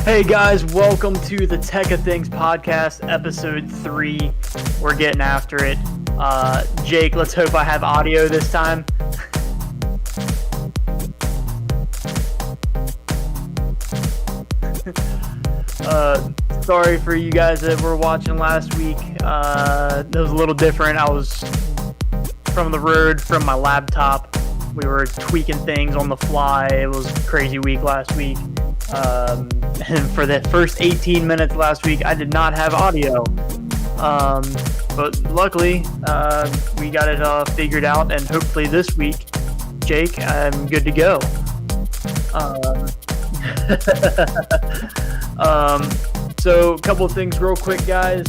Hey guys, welcome to the Tech of Things podcast, episode 3. We're getting after it. Jake, let's hope I have audio this time. Sorry for you guys that were watching last week. It was a little different. I was from the road, from my laptop. We were tweaking things on the fly. It was a crazy week last week. And for the first 18 minutes last week, I did not have audio. But luckily, we got it figured out, and hopefully this week, Jake, I'm good to go. So a couple of things real quick, guys.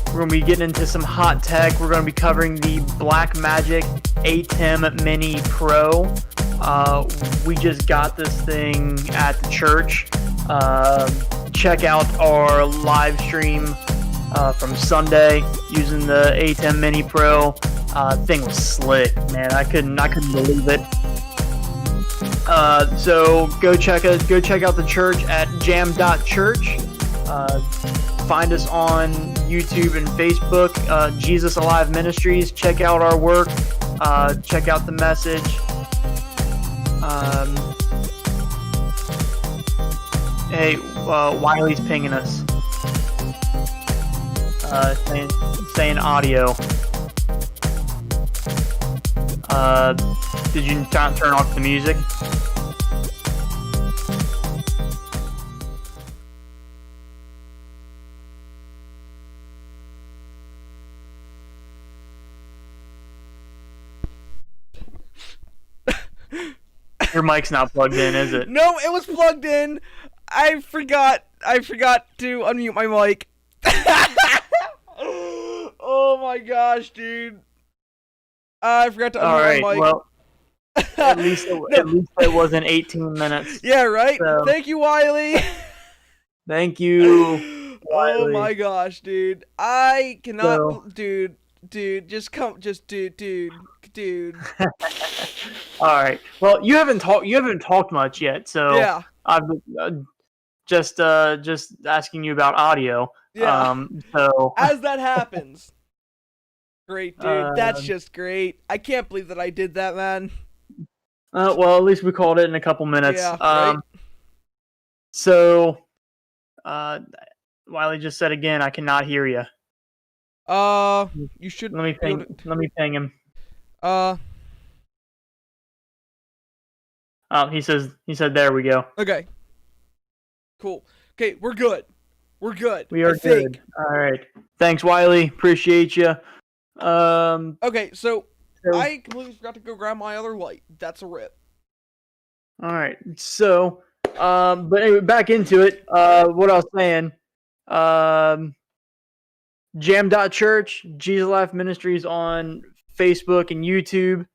We're going to be getting into some hot tech. We're going to be covering the Blackmagic Atem Mini Pro. We just got this thing at the church. Check out our live stream from Sunday using the Atem Mini Pro. Thing was slick, man. I couldn't believe it. So go check out the church at jam.church. Find us on YouTube and Facebook, Jesus Alive Ministries. Check out our work. Check out the message. Hey, Wiley's pinging us. Saying audio. Did you turn off the music? Your mic's not plugged in, is it? No, it was plugged in. I forgot to unmute my mic. Oh my gosh, dude. I forgot to unmute my mic. Well, at least it wasn't 18 minutes. Yeah, right? So. Thank you, Wiley. Thank you, Wiley. Oh my gosh, dude. I cannot... Dude, just come... Dude. Alright. Well, you haven't talked much yet, so... Yeah. I'm just asking you about audio. Yeah. So... As that happens... Great, dude. That's just great. I can't believe that I did that, man. Well, at least we called it in a couple minutes. Yeah, right. So, Wiley just said again, I cannot hear you. You should... Let me ping him. Oh, he said there we go. Okay. Cool. Okay, we're good. We are good. All right. Thanks, Wiley. Appreciate you. Okay, so I completely forgot to go grab my other light. That's a rip. All right. So, but anyway, back into it. What I was saying. Jam.church, Jesus Life Ministries on Facebook and YouTube.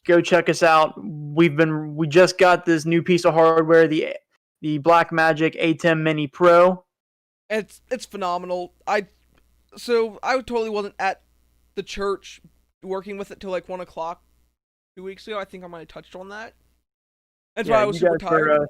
Go check us out. We just got this new piece of hardware, the Blackmagic Atem Mini Pro. It's phenomenal. I totally wasn't at the church working with it till like 1 o'clock 2 weeks ago. I think I might have touched on that. That's why I was super tired.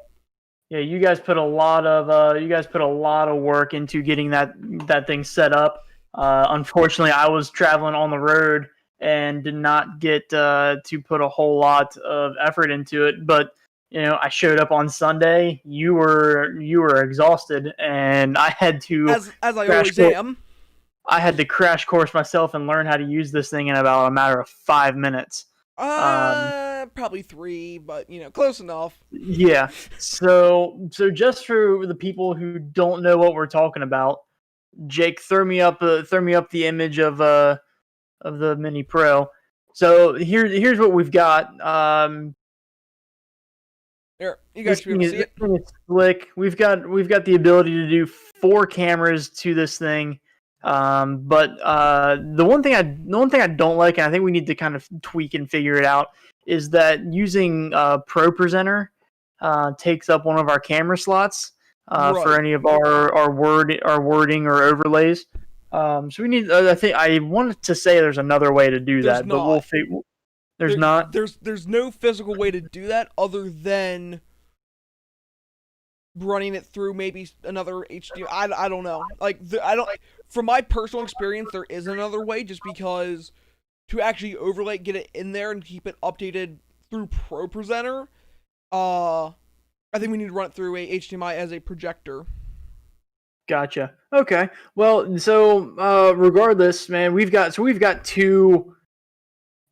You guys put a lot of work into getting that thing set up. Unfortunately, I was traveling on the road and did not get to put a whole lot of effort into it. But I showed up on Sunday. You were exhausted, and I had to as I always am. I had to crash course myself and learn how to use this thing in about a matter of 5 minutes. Probably 3, but close enough. Yeah. So just for the people who don't know what we're talking about, Jake, throw me up the image of the Mini Pro. So here's what we've got. Here, you guys should be able to see it. It's slick. We've got the ability to do 4 cameras to this thing. But the one thing I don't like, and I think we need to kind of tweak and figure it out, is that using Pro Presenter takes up one of our camera slots for any of our wording or overlays. So we need. I wanted to say there's another way to do that, but we'll figure. There's not. There's no physical way to do that other than running it through maybe another HDMI. I don't know. From my personal experience, there is another way, just because to actually overlay, get it in there and keep it updated through Pro Presenter, I think we need to run it through a HDMI as a projector. Gotcha. Okay. Well, so regardless, man, we've got 2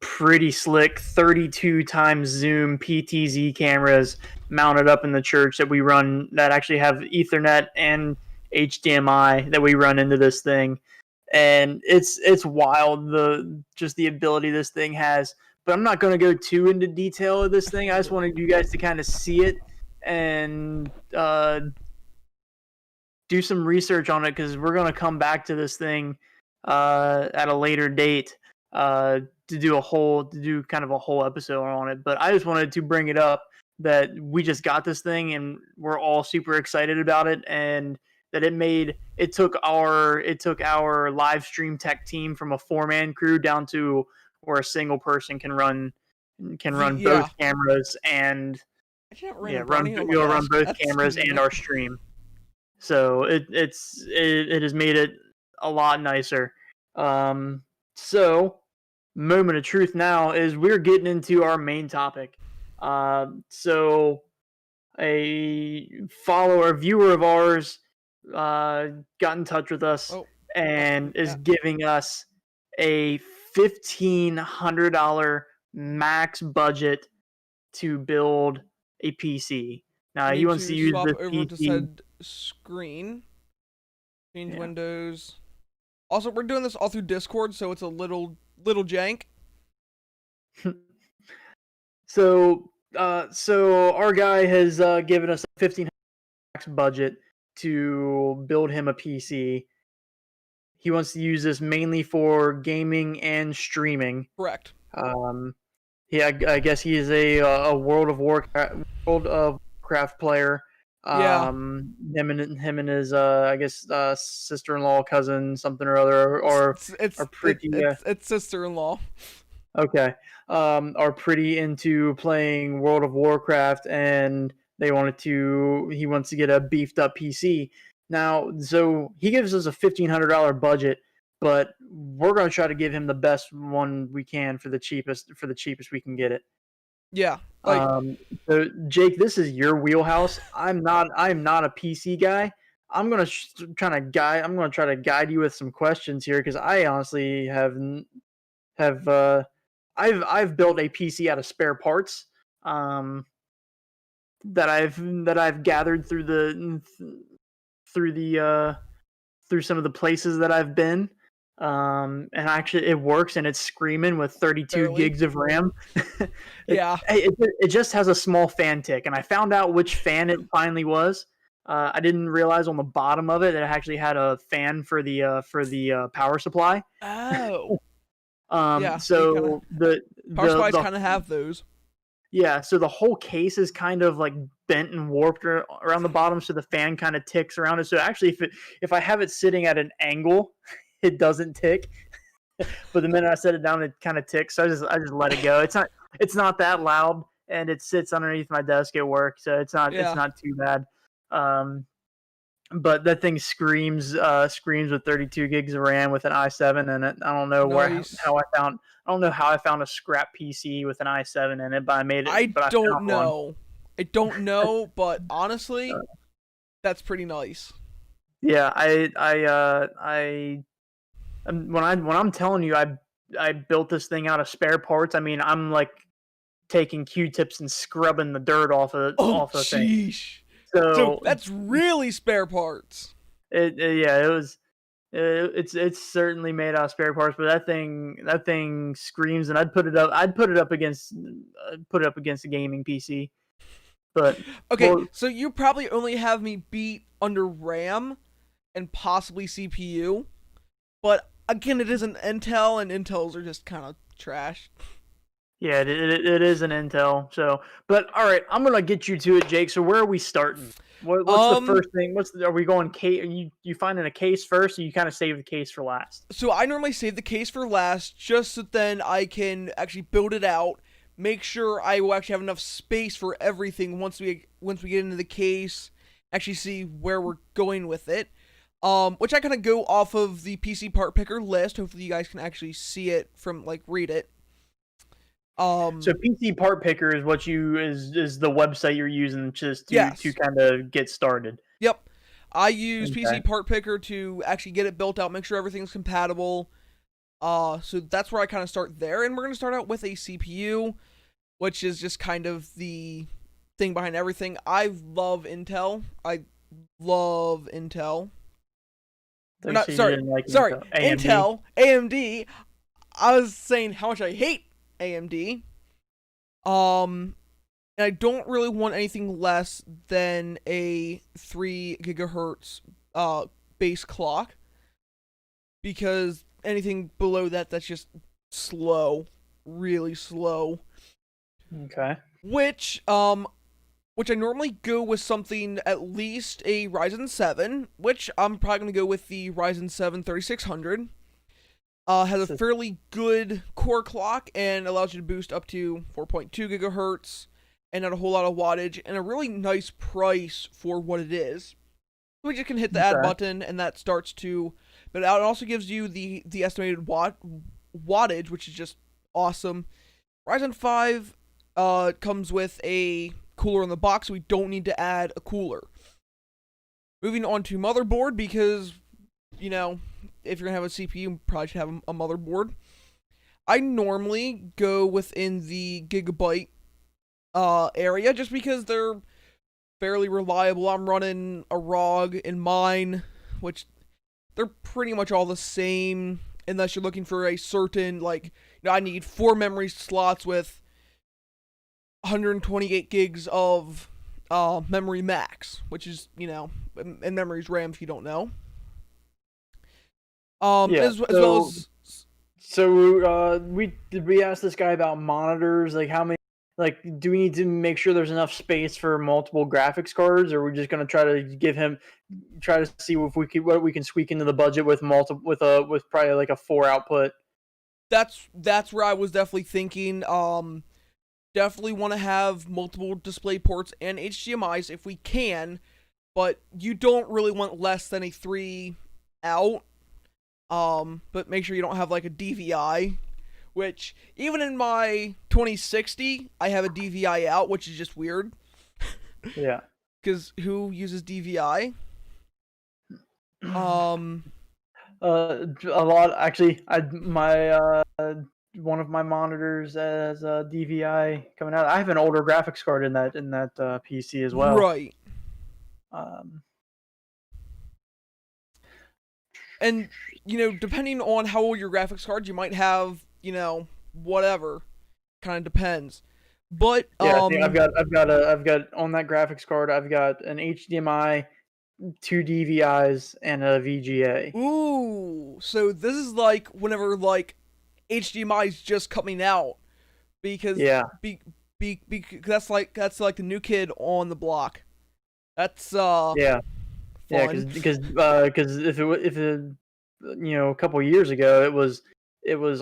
pretty slick 32 times zoom PTZ cameras mounted up in the church that we run, that actually have Ethernet and HDMI that we run into this thing, and it's wild the ability this thing has. But I'm not going to go too into detail of this thing. I just wanted you guys to kind of see it and do some research on it, because we're going to come back to this thing at a later date to do kind of a whole episode on it. But I just wanted to bring it up that we just got this thing and we're all super excited about it, and that it took our live stream tech team from a 4-man crew down to where a single person can run both Yeah. cameras and I just have yeah, random brownie on my you'll run desk. both That's cameras and our stream. So it has made it a lot nicer. So moment of truth now is we're getting into our main topic. So a viewer of ours, got in touch with us Oh, and is yeah. giving us a $1,500 max budget to build a PC. Now I he need wants to to use swap this over to PC. said screen. Change Yeah. windows. Also, we're doing this all through Discord, so it's a little jank. So our guy has given us a 1,500 max budget to build him a PC. He wants to use this mainly for gaming and streaming. Correct. Yeah, I guess he is a World of Warcraft player. Yeah. Him and his I guess sister-in-law, cousin, something or other, or are pretty It's sister-in-law. okay. Are pretty into playing World of Warcraft, and he wants to get a beefed up PC. Now, so he gives us a $1,500 budget, but we're going to try to give him the best one we can for the cheapest we can get it. Yeah. Like, So Jake, this is your wheelhouse. I'm not a PC guy. I'm gonna try to guide you with some questions here because I honestly have I've built a PC out of spare parts that I've gathered through some of the places that I've been. And actually it works and it's screaming with 32 barely. gigs of RAM. Yeah. It just has a small fan tick, and I found out which fan it finally was. I didn't realize on the bottom of it actually had a fan for the power supply. Oh. Yeah. So Power supplies the kind of have those. yeah, so the whole case is kind of like bent and warped around the bottom, so the fan kind of ticks around it. So actually, if I have it sitting at an angle, it doesn't tick. But the minute I set it down, it kind of ticks. So I just let it go. It's not that loud, and it sits underneath my desk at work, so it's not too bad. But that thing screams with 32 gigs of RAM with an i7 in it. I don't know how I found a scrap PC with an i7 in it, but I made it. I don't know, but Uh, honestly, that's pretty nice. Yeah, when I'm telling you I built this thing out of spare parts, I mean I'm like taking Q-tips and scrubbing the dirt off of the thing. Sheesh. So So that's really spare parts. it's certainly made out of spare parts, but that thing screams, and I'd put it up against a gaming PC. But Okay, well, so you probably only have me beat under RAM and possibly CPU, but again, it is an Intel, and Intels are just kind of trash. yeah, it is an Intel. So, but all right, I'm gonna get you to it, Jake. So where are we starting? What's the first thing? Are we going case? Are you finding a case first, or you kind of save the case for last? So I normally save the case for last, just so then I can actually build it out, make sure I will actually have enough space for everything once we get into the case, actually see where we're going with it. Which I kind of go off of the PC part picker list. Hopefully you guys can actually see it from read it. So PC part picker is is the website you're using just Yes. to kind of get started. Yep. I use Okay. PC part picker to actually get it built out, make sure everything's compatible. So that's where I kind of start there, and we're gonna start out with a CPU, which is just kind of the thing behind everything. I love Intel. Sorry, Intel, AMD. I was saying how much I hate AMD. And I don't really want anything less than a 3 gigahertz base clock, because anything below that's just slow, really slow. Okay. Which which I normally go with something at least a Ryzen 7, which I'm probably going to go with the Ryzen 7 3600. Has a fairly good core clock and allows you to boost up to 4.2 gigahertz and not a whole lot of wattage and a really nice price for what it is. So we just can hit the add button and that starts to, but it also gives you the estimated wattage, which is just awesome. Ryzen 5 comes with a cooler in the box, so we don't need to add a cooler. Moving on to motherboard, because, you know, if you're going to have a CPU, you probably should have a motherboard. I normally go within the gigabyte area just because they're fairly reliable. I'm running a ROG in mine, which they're pretty much all the same unless you're looking for a certain, like, you know, I need 4 memory slots with 128 gigs of memory max, which is, you know, and memory's RAM if you don't know. As well as. So we asked this guy about monitors, like how many, like, do we need to make sure there's enough space for multiple graphics cards, or are we just going to try to see if what we can squeak into the budget with with probably like a 4 output? That's where I was definitely thinking. Definitely want to have multiple display ports and HDMI's if we can, but you don't really want less than a 3 out. But make sure you don't have like a DVI, which even in my 2060, I have a DVI out, which is just weird. Yeah. Because who uses DVI? A lot actually. One of my monitors has a DVI coming out. I have an older graphics card in that PC as well. Right. And, you know, depending on how old your graphics card, you might have, you know, whatever. Kind of depends. But yeah, I've got on that graphics card, I've got an HDMI, 2 DVIs, and a VGA. Ooh, so this is like whenever like HDMI is just coming out, because that's like the new kid on the block. That's yeah. fun. Yeah, because if it you know, a couple years ago it was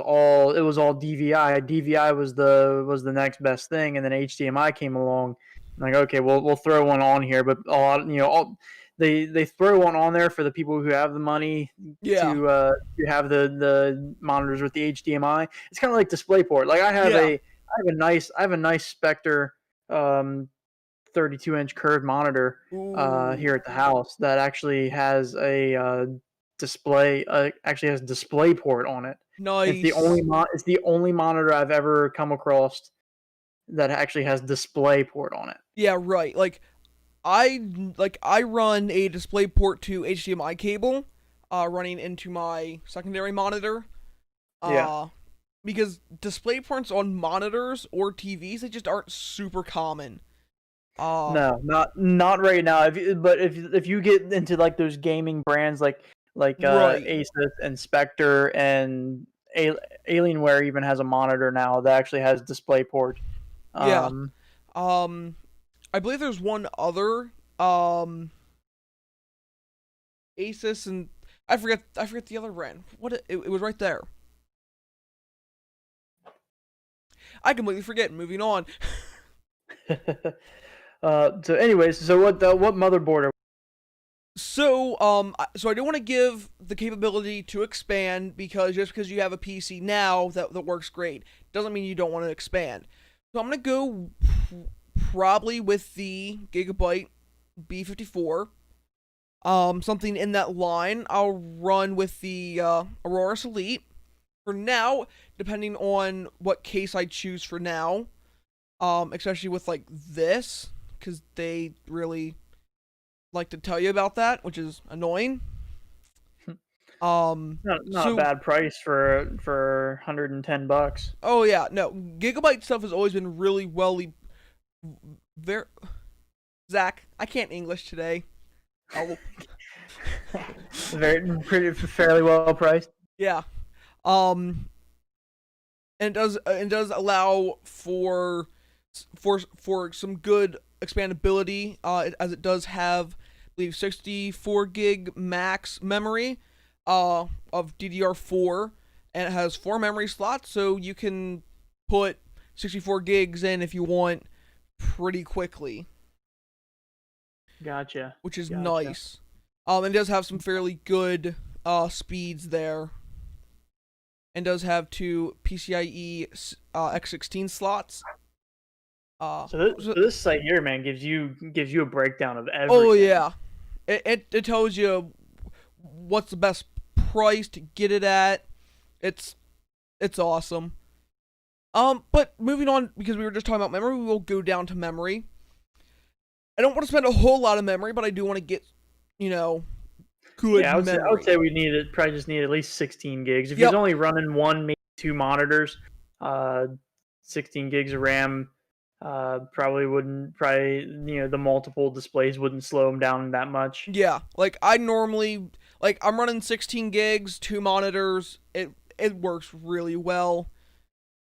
all DVI. DVI was the next best thing, and then HDMI came along. I'm like, okay, we'll throw one on here, but a lot, you know, they throw one on there for the people who have the money to have the monitors with the HDMI. It's kind of like DisplayPort. Like I have a nice Spectre 32-inch curved monitor here at the house that actually has a display. Actually has DisplayPort on it. Nice. It's the only monitor I've ever come across that actually has DisplayPort on it. Yeah, right. Like I run a DisplayPort to HDMI cable, running into my secondary monitor. Because DisplayPorts on monitors or TVs, they just aren't super common. No, not right now. If you get into like those gaming brands like Asus and Spectre and Alienware even has a monitor now that actually has DisplayPort. I believe there's one other Asus, and I forget the other brand. What it was right there. I completely forget. Moving on. So anyways, so what motherboard are we? So I don't want to give the capability to expand, because just because you have a PC now that works great doesn't mean you don't want to expand. So I'm gonna go probably with the Gigabyte B54. Something in that line. I'll run with the Aurora Elite for now, depending on what case I choose for now. Especially with like this, because they really like to tell you about that, which is annoying. Not a bad price for $110. Oh yeah, no, Gigabyte stuff has always been really Zach, I can't English today. Oh. Fairly well priced. Yeah. And it does allow for some good expandability, as it does have, I believe, 64 gig max memory of DDR4, and it has 4 memory slots, so you can put 64 gigs in if you want pretty quickly. Gotcha. Which is Gotcha. nice. It does have some fairly good speeds there. And does have 2 PCIe X16 slots. So this site here, man, gives you a breakdown of everything. Oh yeah, it tells you what's the best price to get it at. It's awesome. But moving on, because we were just talking about memory, we will go down to memory. I don't want to spend a whole lot of memory, but I do want to get, good memory. I would say we probably just need at least 16 gigs. If you're only running 1, maybe 2 monitors, 16 gigs of RAM the multiple displays wouldn't slow them down that much. Yeah, like I normally, I'm running 16 gigs, 2 monitors. It works really well.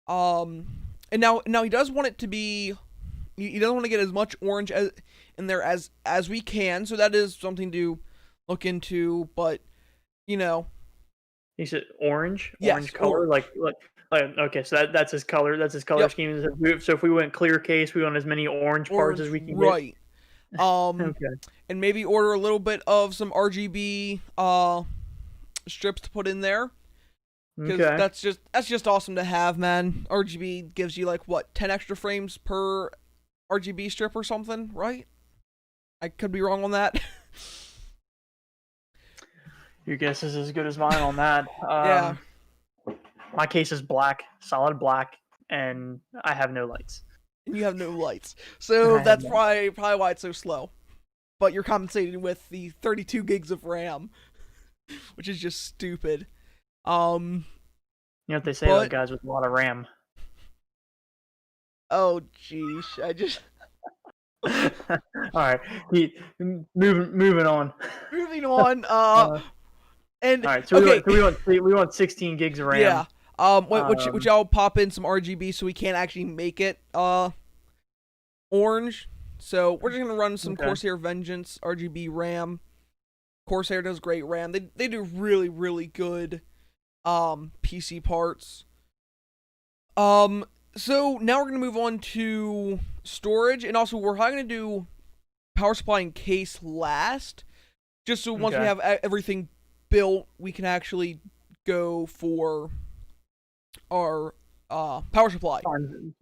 And now he does want it to be, he doesn't want to get as much orange in there as we can, so that is something to look into. But he said orange, yes, orange color, orange. like okay, so that's his color. That's his color scheme. So if we went clear case, we want as many orange parts as we can get. Right. Okay. And maybe order a little bit of some RGB strips to put in there. Because that's just awesome to have, man. RGB gives you 10 extra frames per RGB strip or something, right? I could be wrong on that. Your guess is as good as mine on that. Yeah. My case is black, solid black, and I have no lights. And you have no lights. So that's probably why it's so slow. But you're compensating with the 32 gigs of RAM, which is just stupid. You know what they say about guys with a lot of RAM? Oh, jeez. I just... All right. Moving on. Moving on. And all right, so we want 16 gigs of RAM. Yeah. Which I'll pop in some RGB so we can't actually make it orange. So we're just gonna run some Corsair Vengeance RGB RAM. Corsair does great RAM. They do really, really good PC parts. So now we're gonna move on to storage, and also we're probably gonna do power supply and case last, just so once we have everything built, we can actually go for our power supply. Find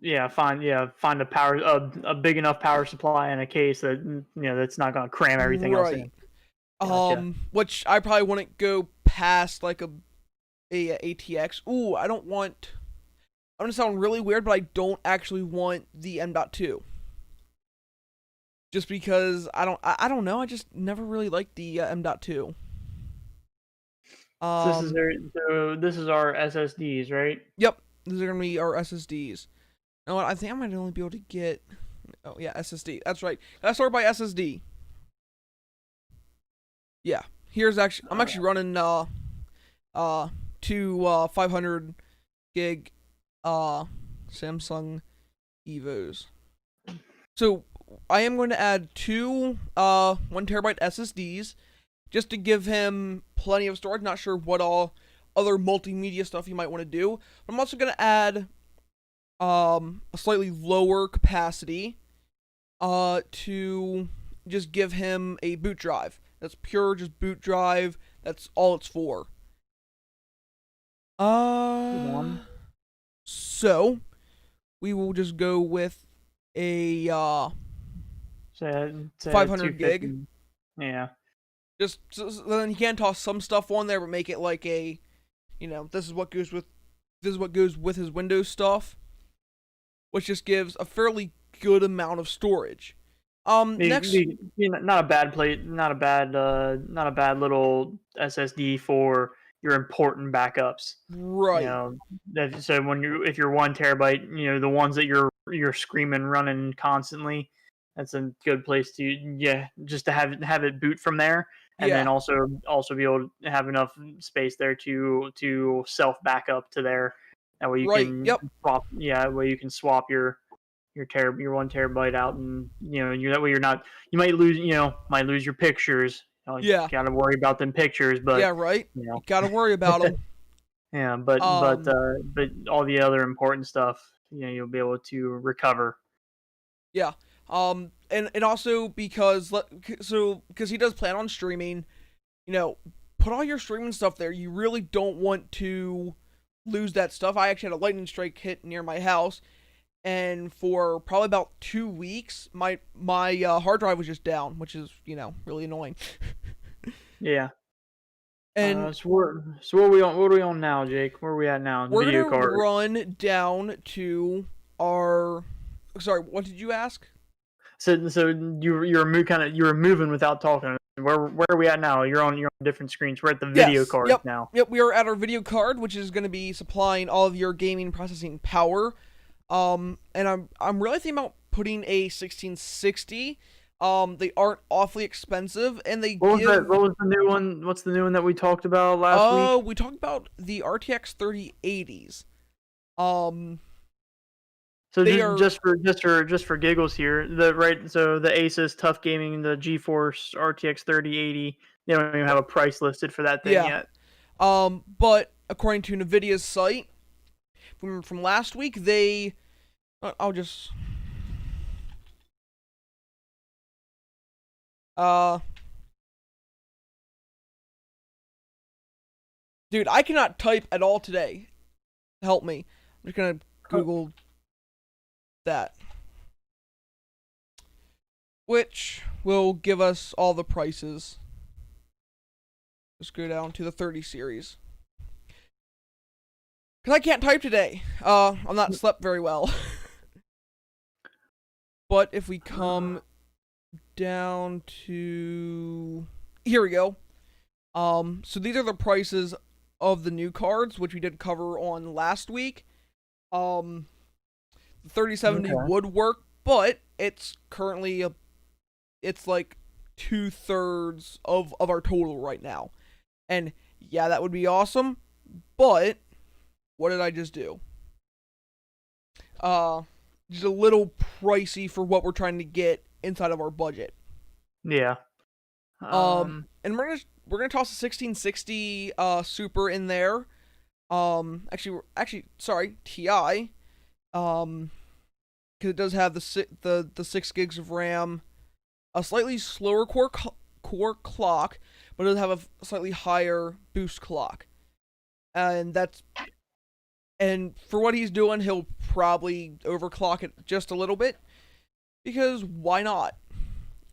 a big enough power supply in a case that that's not gonna cram everything else in. Gotcha. Which I probably wouldn't go past a ATX. Ooh, I'm gonna sound really weird, but I don't actually want the M.2. Just because I don't know, I just never really liked the M.2. So this is our SSDs, right? Yep, these are gonna be our SSDs. You know what? I think I might only be able to get. Oh yeah, SSD. That's right. I start by SSD. Yeah, I'm actually running 2 500 gig Samsung Evos. So I am going to add 2 1 terabyte SSDs. Just to give him plenty of storage. Not sure what all other multimedia stuff you might want to do. But I'm also going to add a slightly lower capacity to just give him a boot drive. That's pure just boot drive. That's all it's for. So we will just go with a 500 gig. Yeah. Just so then he can toss some stuff on there, but make it like a, this is what goes with his Windows stuff, which just gives a fairly good amount of storage. Next, not a bad little SSD for your important backups. Right. So if you're 1 terabyte, the ones that you're screaming running constantly, that's a good place to just to have it boot from there. And then also be able to have enough space there to self backup to there. That way you can swap. Yeah, that way you can swap your your 1 terabyte out, and you that way you might lose your pictures. You Yeah. gotta worry about them pictures, Yeah, but right. you You know, gotta worry about them. yeah, but Um, all the other important stuff, you'll be able to recover. yeah. And also because because he does plan on streaming, put all your streaming stuff there. You really don't want to lose that stuff. I actually had a lightning strike hit near my house, and for probably about 2 weeks, my hard drive was just down, which is really annoying. Yeah. And So what are we on? What are we on now, Jake? Where are we at now? The we're video gonna card. run down to our. Sorry, what did you ask? So you were moving without talking. Where are we at now? You're on different screens. We're at the video Yes. card Yep. now. Yep. We are at our video card, which is going to be supplying all of your gaming processing power. And I'm really thinking about putting a 1660. They aren't awfully expensive, and they What was give. that? What was the new one? What's the new one that we talked about last week? We talked about the RTX 3080s. So They are. just for giggles here, so the Asus Tough Gaming, the GeForce RTX 3080, they don't even have a price listed for that thing Yeah. yet. But according to Nvidia's site from last week, I'll just. Dude, I cannot type at all today. Help me. I'm just gonna Google that, which will give us all the prices. Let's go down to the 30 series. Because I can't type today. I'm not slept very well. But if we come down to... Here we go. So these are the prices of the new cards, which we did cover on last week. The 3070 would work, but it's currently it's like 2/3 of our total right now. And yeah, that would be awesome, but what did I just do? Just a little pricey for what we're trying to get inside of our budget. Yeah. And we're gonna toss a 1660 Super in there. Sorry, TI. Because it does have the 6 gigs of RAM, a slightly slower core clock, but it does have a slightly higher boost clock, and for what he's doing, he'll probably overclock it just a little bit, because why not?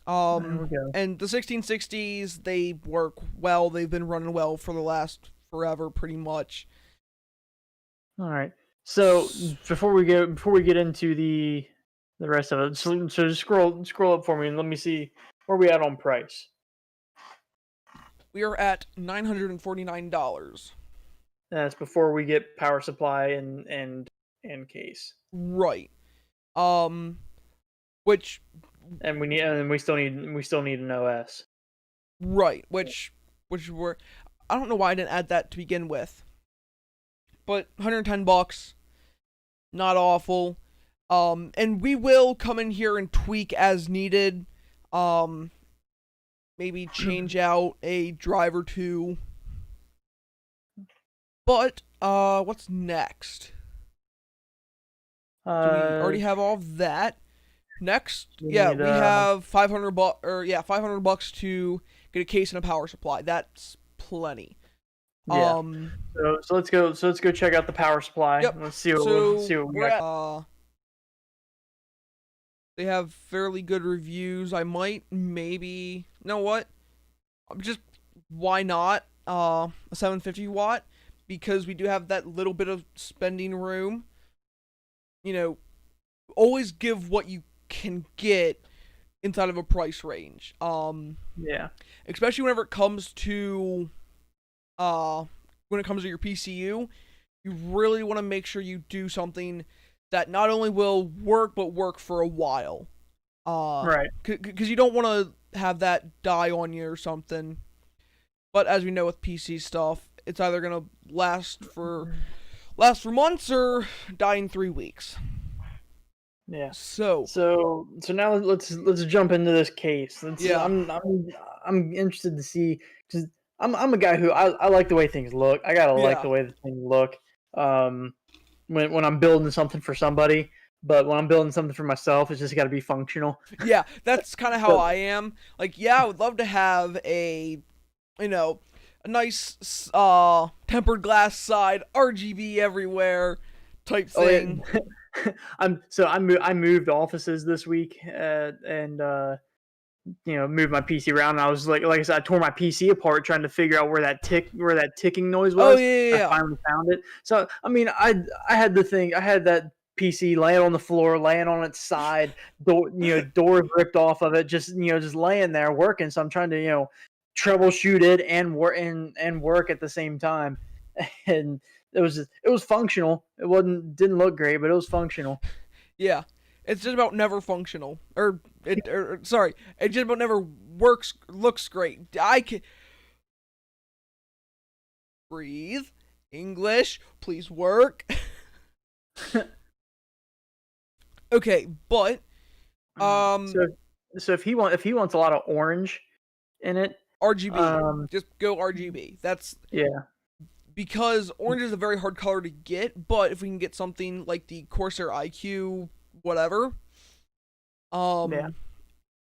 And the 1660s, they work well. They've been running well for the last forever, pretty much. All right. So before we get into the rest of it, so just scroll up for me and let me see where we at on price. We are at $949. That's before we get power supply and case. Right. Which. And we still need an OS. Right. Which were, I don't know why I didn't add that to begin with. But $110, not awful. And we will come in here and tweak as needed. Maybe change out a drive or two. But what's next? Do we already have all of that? Next, we have $500 to get a case and a power supply. That's plenty. Yeah. So let's go check out the power supply. Yep. Let's see what we got. They have fairly good reviews. I might maybe, you know what? Just why not a 750 watt, because we do have that little bit of spending room. Always give what you can get inside of a price range. Yeah. Especially whenever it comes to your PCU, you really want to make sure you do something that not only will work, but work for a while. Right. Because you don't want to have that die on you or something. But as we know with PC stuff, it's either gonna last for months or die in 3 weeks. Yeah. So, So now let's jump into this case. yeah, I'm interested to see because I'm a guy who I like the way things look. I gotta like yeah, the way the things look. Um, when I'm building something for somebody, but when I'm building something for myself, it's just got to be functional. yeah. That's kind of how So I am. Like, yeah, I would love to have you know, a nice tempered glass side, RGB everywhere, type oh yeah, thing. I moved offices this week and moved my PC around. And I was like I said, I tore my PC apart trying to figure out where that ticking noise Oh was. yeah, yeah, I yeah. finally found it. So I mean, I had I had that PC laying on the floor, laying on its side, doors ripped off of it, just laying there working. So I'm trying to troubleshoot it and work at the same time, and it was functional. Didn't look great, but it was functional. Yeah, it's just about never functional, sorry, it just about never looks great. I can breathe. English, please work. Okay, but um, So if he wants a lot of orange in it, RGB, um, just go RGB. That's yeah, because orange is a very hard color to get. But if we can get something like the Corsair IQ, whatever, yeah, um,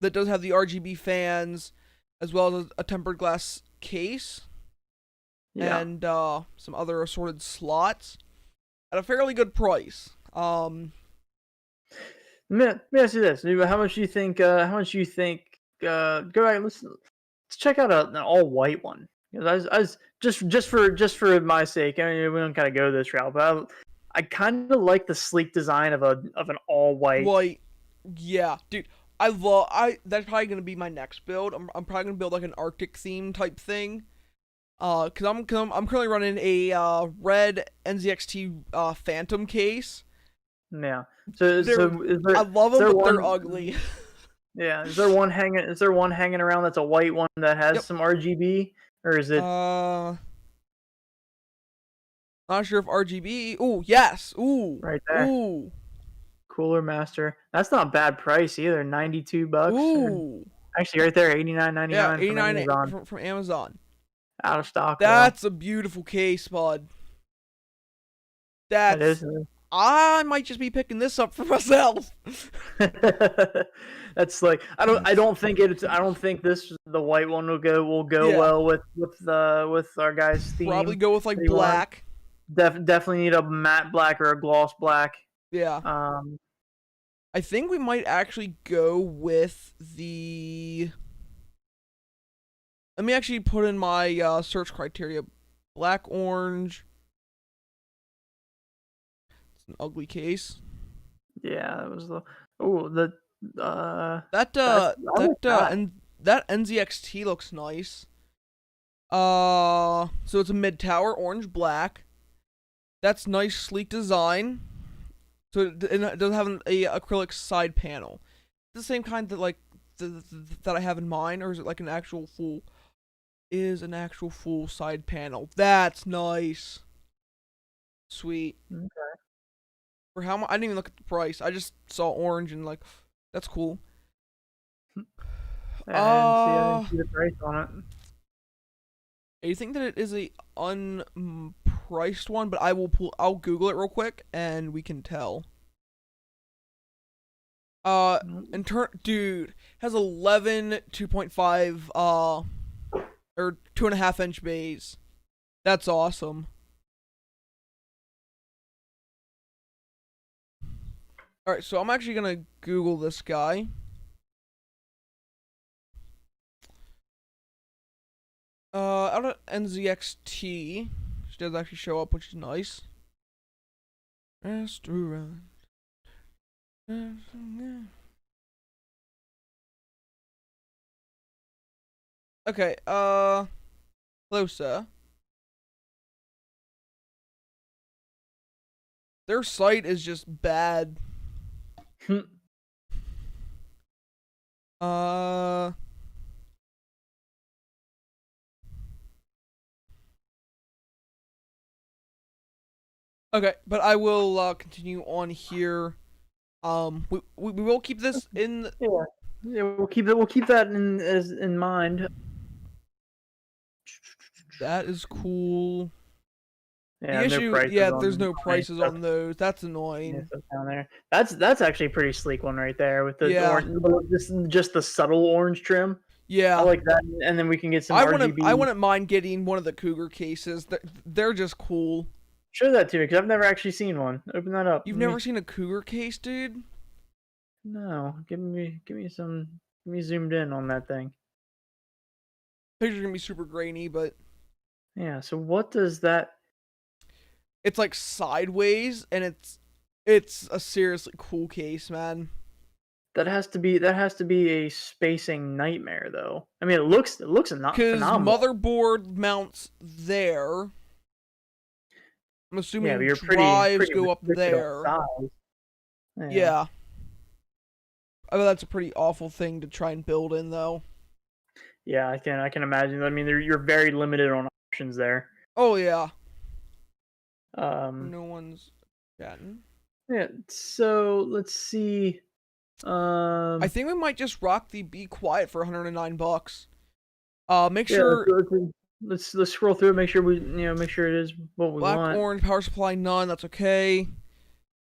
that does have the RGB fans as well as a tempered glass case yeah. and some other assorted slots at a fairly good price. Let me ask you this: how much do you think? How much do you think? Go back. Let's check out an all white one. Because I was just for my sake. I mean, we don't gotta go this route, but I kind of like the sleek design of an all white. White, yeah, dude. I that's probably gonna be my next build. I'm probably gonna build like an Arctic theme type thing. I'm currently running a red NZXT Phantom case. Yeah. They're I love is them, there but they're one? ugly. Yeah. Is there one hanging around that's a white one that has Yep. some RGB, or is it Uh, Not sure if RGB. Ooh, yes. Ooh, right there? ooh, Cooler Master. That's not bad price either. $92, or ooh. actually right there, 89.99 Yeah, from 89 Amazon. from Amazon. Out of stock though. That's a beautiful case, bud. That That's is. I might just be picking this up for myself. That's like I don't think the white one will go Yeah, well with our guy's probably theme go with that like he wants. black. Definitely need a matte black or a gloss black. Yeah, Um, I think we might actually go with the. Let me actually put in my search criteria: black, orange. It's an ugly case. yeah, that was the oh the That that's I like that. and that NZXT looks nice. So it's a mid tower, orange black. That's nice, sleek design. So it does have a acrylic side panel. The same kind that that I have in mine, or is it like an actual full? Is an actual full side panel. That's nice. Sweet. Okay. For how much? I didn't even look at the price. I just saw orange and like, that's cool. I Uh, didn't see the price on it. you think that it is a unpriced one? But I'll Google it real quick and we can tell. In turn, dude has 11 2.5 or 2.5 inch bays. That's awesome. All right, so I'm actually gonna Google this guy. Out of NZXT, which does actually show up, which is nice. Restaurant. Okay, closer. Their site is just bad. Uh, okay, but I will continue on here. We will keep this in. Yeah, yeah, we'll keep that in mind. That is cool. The Yeah, no issue, prices yeah, there's on no any prices stuff. on those. That's Yeah, annoying. stuff down there. That's actually a pretty sleek one right there with the Yeah, orange, just the subtle orange trim. I yeah. like that, and then we can get some I RGB. wouldn't mind getting one of the Cougar cases. They're just cool. Show that to me because I've never actually seen one. Open that up. You've never seen a Cougar case, dude? No, give me zoomed in on that thing. Picture's gonna be super grainy, but Yeah. So what does that? it's like sideways, and it's a seriously cool case, man. That has to be a spacing nightmare, though. I mean, it looks not Because phenomenal. motherboard mounts there. I'm Yeah, but assuming you're drives pretty go up restricted on there. size. Yeah. Yeah. I mean, that's a pretty awful thing to try and build in, though. Yeah, I can imagine. I mean, you're very limited on options there. Oh, yeah. Um, No one's chatting. yeah. So let's see. I think we might just rock the Be Quiet for $109. Make Yeah. sure Let's scroll through. Make sure make sure it is what we black, want. orange, power supply, none. That's okay.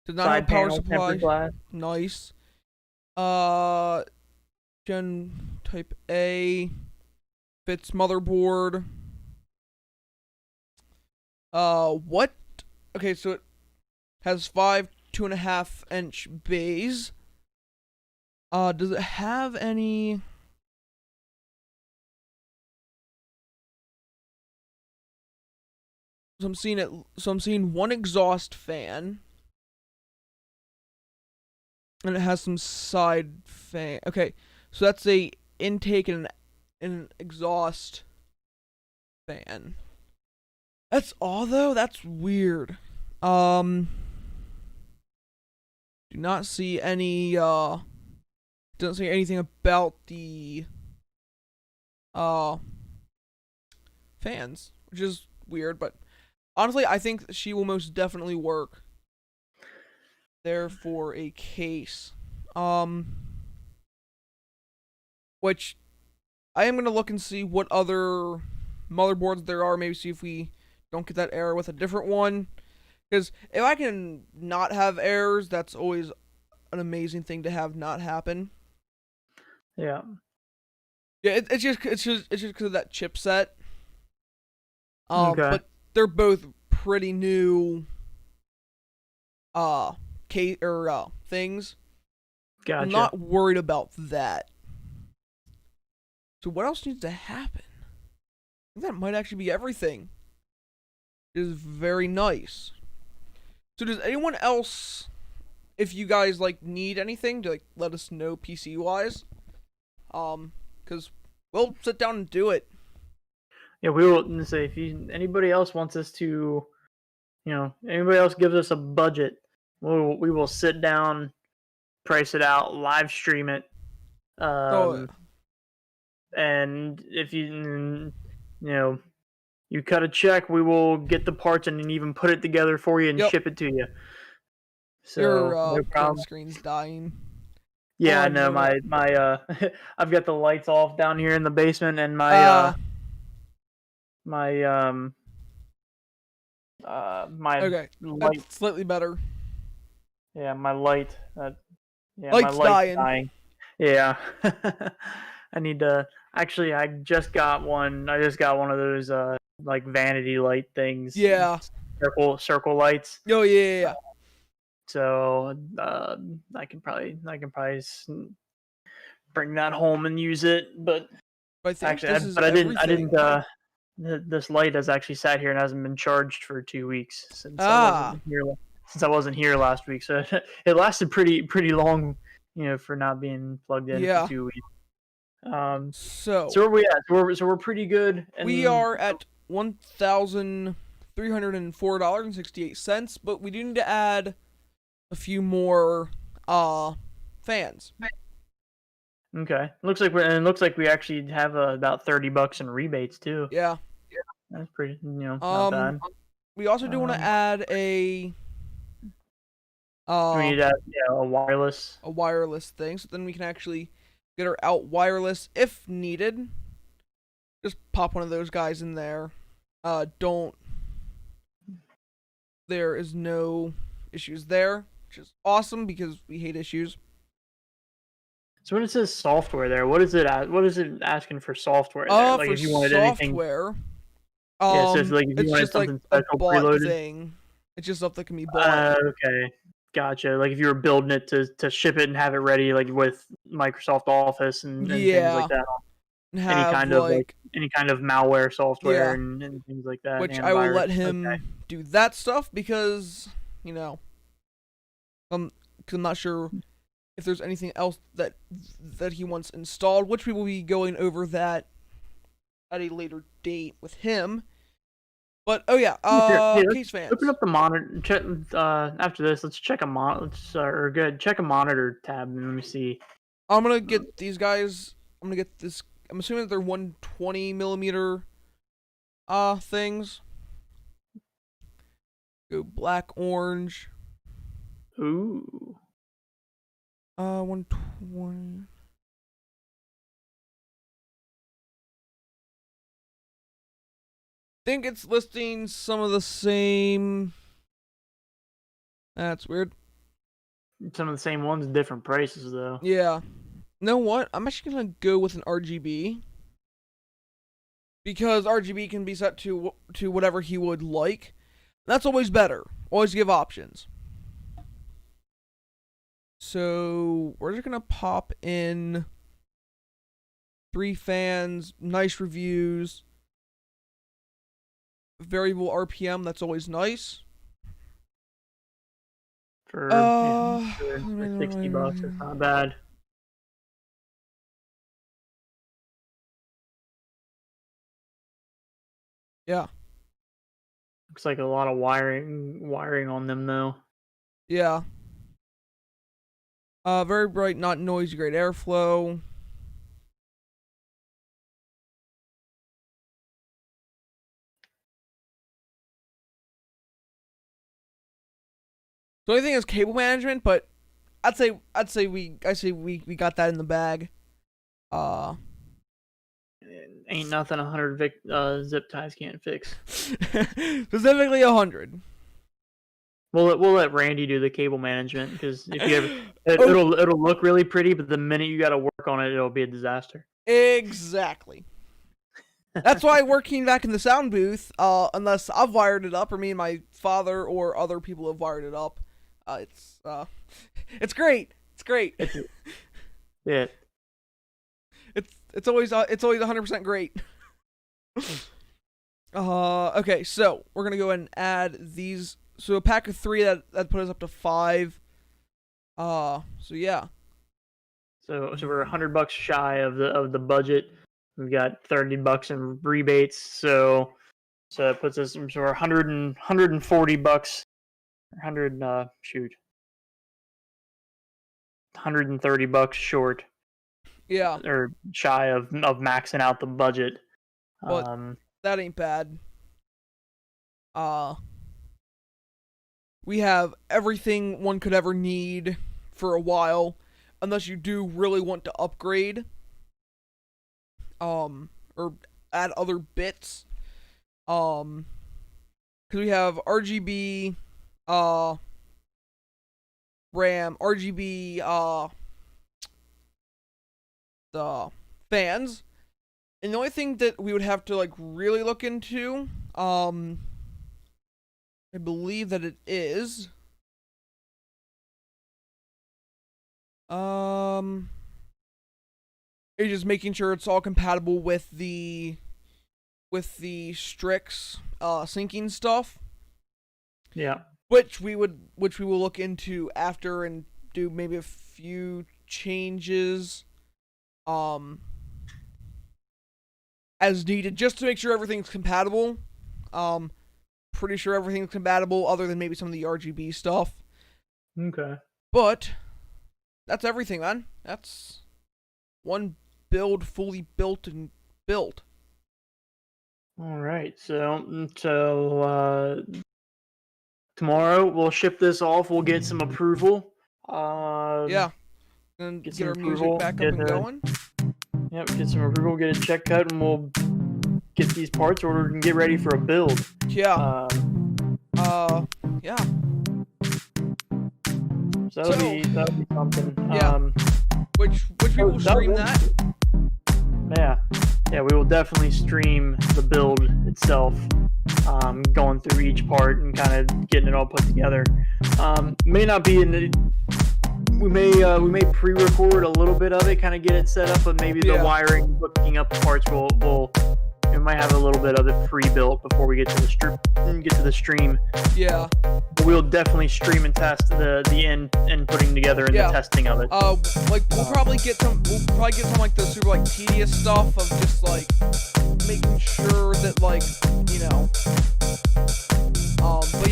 Did not Side have power panel, supply. tempered glass. Nice. Gen Type A. Fits motherboard. What? Okay, so it has 5 2.5-inch bays. Does it have any? So I'm seeing it. So I'm seeing one exhaust fan, and it has some side fan. Okay, so that's a intake and an exhaust fan. That's all though. That's weird. Do not see any. Don't see anything about the fans, which is weird. But honestly, I think she will most definitely work there for a case. Which I am gonna look and see what other motherboards there are. Maybe see if we don't get that error with a different one. Because if I can not have errors, that's always an amazing thing to have not happen. Yeah. Yeah, it's just because of that chipset. Okay. But they're both pretty new. Things. Gotcha. I'm not worried about that. So what else needs to happen? I think that might actually be everything. It is very nice. So does anyone else, if you guys like need anything, to like let us know PC wise? Because we'll sit down and do it. Yeah, we will say if anybody else wants us to, anybody else gives us a budget, we will sit down, price it out, live stream it. And if you cut a check, we will get the parts and even put it together for you and ship it to you. So your no problem. screen's dying. Yeah, I know my I've got the lights off down here in the basement, and my okay, light, that's slightly better. yeah, my light, Light's my light's dying. Yeah. I need to actually. I just got one. I just got one of those like vanity light things. Yeah. Circle lights. Oh yeah. So I can probably bring that home and use it. But I think actually, I didn't. This light has actually sat here and hasn't been charged for 2 weeks since I wasn't here last week. So it lasted pretty long, for not being plugged in for 2 weeks. So where are we at? So we're pretty good. And we are at $1,304.68, but we do need to add a few more fans. Okay. Looks like we actually have about $30 in rebates too. Yeah. That's pretty, not bad. We also do want to add a We Uh, need a wireless. a wireless thing, so then we can actually get her out wireless if needed. Just pop one of those guys in there. Don't. There is no issues there, which is awesome because we hate issues. So when it says software there, what is it? What is it asking for software there? Like For if you wanted anything, software, yeah. So it's like if you it's wanted just like something a special bought preloaded. thing. It's just stuff that can be bought. Okay, gotcha. Like if you were building it to ship it and have it ready, like with Microsoft Office and things like Yeah, that. and Any have kind of like like any kind of malware software yeah, and things like that, which I will antivirus. let Okay. him do that stuff because you know, cause I'm not sure if there's anything else that he wants installed, which we will be going over that at a later date with him. But oh yeah, Here, hey, case let's open fans. up the monitor. Check, after this, let's check a or good. Check a monitor tab and let me see. I'm gonna get these guys. I'm gonna get this. I'm assuming that they're 120 millimeter things. Go black, orange. Ooh. 120. Think it's listing some of the same. That's weird. Some of the same ones, different prices though. Yeah. You know what? I'm actually gonna go with an RGB because RGB can be set to whatever he would like. That's always better. Always give options. So we're just gonna pop in 3 fans, nice reviews, variable RPM. That's always nice. For, for $60, it's not bad. Yeah. Looks like a lot of wiring on them though. Yeah. Very bright, not noisy, great airflow. The only thing is cable management, but I'd say we got that in the bag. Uh, Ain't nothing 100 zip ties can't fix. specifically 100. We'll let Randy do the cable management because if you ever Oh, it'll look really pretty, but the minute you got to work on it, it'll be a disaster. exactly. That's why working back in the sound booth, unless I've wired it up or me and my father or other people have wired it up, it's great. It's great. Yeah. It's always 100% great. Okay, so we're gonna go ahead and add these. So a pack of 3 that put us up to 5. So yeah. So we're $100 shy of the budget. We've got $30 in rebates. So it puts us so we're $140. 130 bucks short Yeah. or shy of maxing out the budget. But that ain't bad. We have everything one could ever need for a while, unless you do really want to upgrade. Or add other bits. Because we have RGB, RAM, RGB, the fans. And the only thing that we would have to like really look into, I believe that it is, it's just making sure it's all compatible with the Strix syncing stuff. Yeah. Which we will look into after and do maybe a few changes as needed just to make sure everything's compatible. Pretty sure everything's compatible other than maybe some of the RGB stuff. Okay. But that's everything, man. That's one build fully built and built. All right. So tomorrow we'll ship this off. We'll get some approval. Yeah. And Get get some our approval, music back get up and going. Yep, get some approval, get a check cut, and we'll get these parts ordered and get ready for a build. Yeah. Yeah. So that'll be something. Yeah. Which we will stream that. Yeah, we will definitely stream the build itself, going through each part and kind of getting it all put together. May not be in the. We may pre-record a little bit of it, kind of get it set up, but maybe the wiring, hooking up the parts we might have a little bit of it pre-built before we get to the stream. Yeah. But we'll definitely stream and test the end putting together and the testing of it. We'll probably get some like the super like tedious stuff of just like making sure that like, you know. But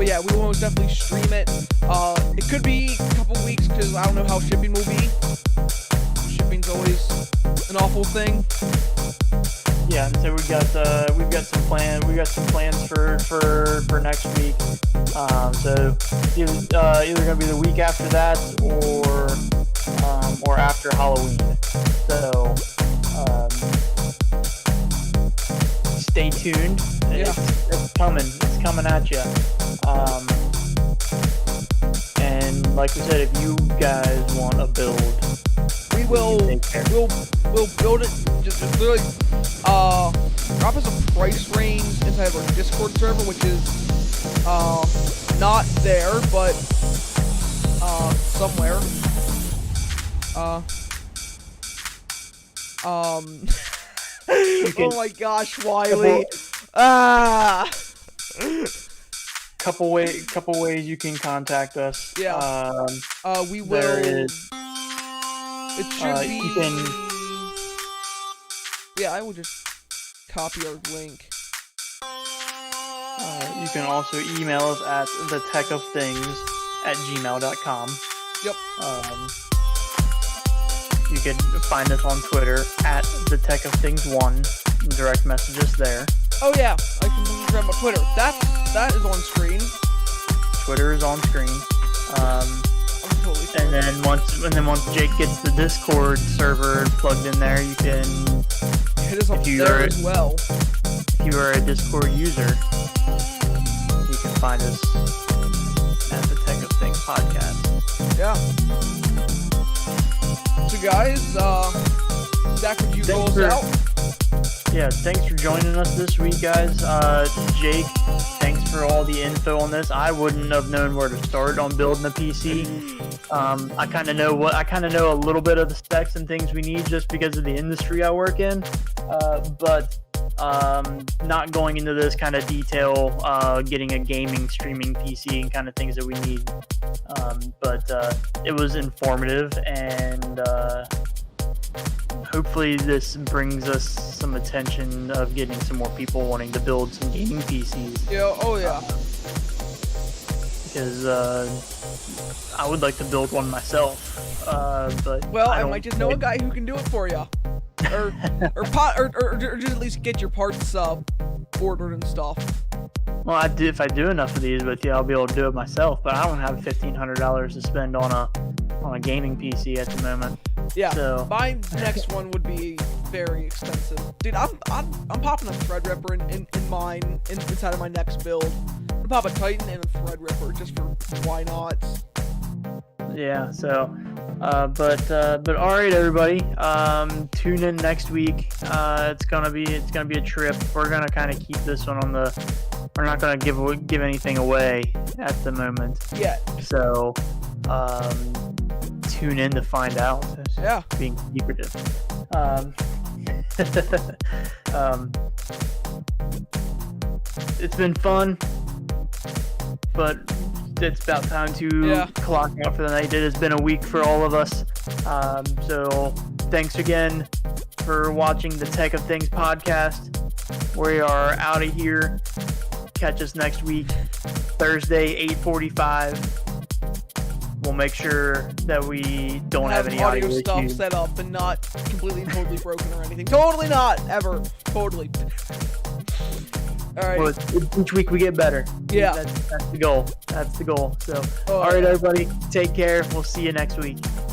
yeah, we will most definitely stream it. It could be a couple weeks because I don't know how shipping will be. Shipping's always an awful thing. Yeah, and so we've got some plans for next week. So either gonna be the week after that or after Halloween. So stay tuned. It's coming at you. And like we said, if you guys want a build, we'll build it. Just literally drop us a price range inside of our Discord server, which is not there, but somewhere. Oh my gosh, Wiley. Couple ways you can contact us. Yeah. We will. It should be. You can. Yeah, I will just copy our link. You can also email us at thetechofthings@gmail.com. Yep. You can find us on Twitter at thetechofthings1. Direct message us there. Oh yeah, I can grab my Twitter. That is on screen. Twitter is on screen. I'm totally sorry. And then once Jake gets the Discord server plugged in there, you can hit us up there as well. If you are a Discord user, you can find us at the Tech of Things podcast. Yeah. So guys, Zach, would you roll us out? Yeah, thanks for joining us this week, guys. Jake, thanks for all the info on this. I wouldn't have known where to start on building a PC. I kind of know a little bit of the specs and things we need just because of the industry I work in. But not going into this kind of detail, getting a gaming streaming PC and kind of things that we need. But it was informative, and hopefully this brings us some attention of getting some more people wanting to build some gaming PCs. Yeah, oh yeah. Because I would like to build one myself. But I might just know a guy who can do it for you. Or just at least get your parts ordered and stuff. Well, if I do enough of these with you, I'll be able to do it myself. But I don't have $1,500 to spend on a gaming PC at the moment. Yeah, so my next one would be very expensive. Dude, I'm popping a Threadripper in mine inside of my next build. I'm gonna pop a Titan and a Threadripper just for why not. Yeah, so but all right, everybody, tune in next week. It's gonna be a trip. We're gonna kind of keep this one on the. We're not gonna give anything away at the moment. Yeah. So tune in to find out. Yeah. Being secretive. It's been fun, but it's about time to clock out for the night. It has been a week for all of us. So thanks again for watching the Tech of Things podcast. We are out of here. Catch us next week, Thursday, 8:45. We'll make sure that we don't have any audio stuff issues. Set up and not completely and totally broken or anything. Totally not, ever. Totally. All right. Well, each week we get better. Yeah. That's the goal. That's the goal. So, Oh, all right, yeah. everybody, take care. We'll see you next week.